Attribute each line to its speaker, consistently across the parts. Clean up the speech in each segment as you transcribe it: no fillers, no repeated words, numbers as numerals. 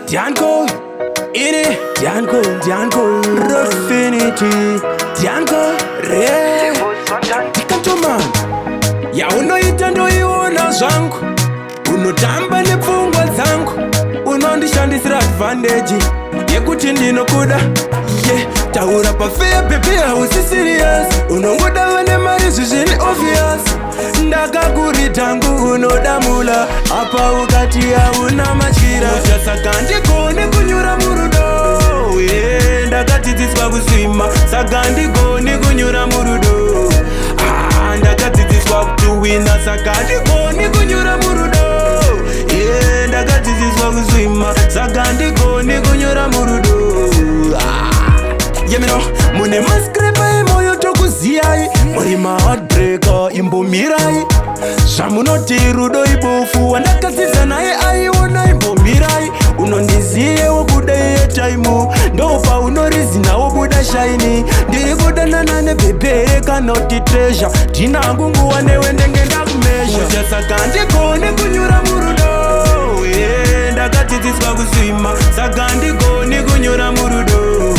Speaker 1: Dianko, ini Dianko, Rofinity, Dianko, Re, Cantolman. Ya unoita ndoiona zvangu, unotamba nepfungwa dzangu, unondishandisira advantage yekuti ndinokuda. Taura pafeya baby hausi serious, unongoda vane mari zvizviri obvious. Ndakakurita ngu unodamula, apa ukati hauna matyira. Saka ndigone kunyura murudo, ndakadzidziswa kusvima, saka ndigone kunyura murudo. Ndakadzidziswa kutuwina, saka ndigone kunyura murudo. Ndakadzidziswa kusvima, saka ndigone kunyura murudo. Yemino, mune maskrepa emoyo tokuziyai, muri maheartbreaker imbomirai. Zvamunoti rudo ibofu, wandakadzidza naye aiona imbomirai. Unondiziyewo kuda iye taimu, ndopa unorizina wobuda shaini. Ndiri kudanana nebhebhe kanoti treasure, ndinangu nguwa newe ndenge ndakumezha. Saka ndigone kunyura murudo, ndakadzidziswa kusvima, saka ndigone kunyura murudo.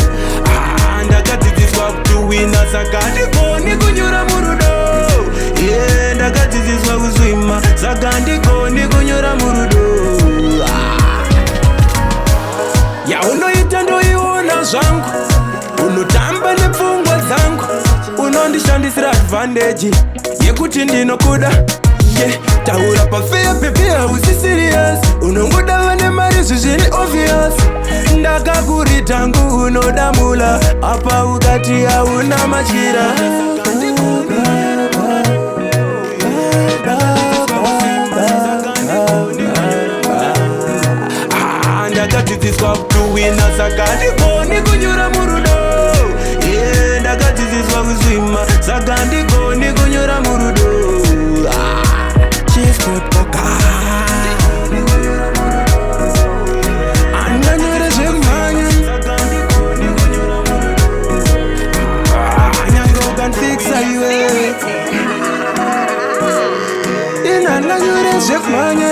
Speaker 1: Ndakadzidziswa kutuwina, saka ndigone kunyura murudo. Ndakadzidziswa kusvima, saka ndigone kunyura murudo. Yaunoita ndoiona zvangu, unotamba nepfungwa dzangu, unondishandisira advantage yekuti ndinokuda. Taura pafeya baby hausi serious, unongoda vane mari zvizviri obvious. Ndakakurita ngu unodamula, apa ukati hauna matyira. Ndakadzidziswa kutuwina, saka ndigone kunyura murudo. Ndakadzidziswa kusvima, saka ndigone kunyura murudo. Andanyore zvemhanya, nyange ukanfixa iwe. Andanyore zvemhanya,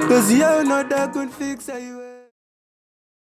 Speaker 1: cause you're not that good fix, are you?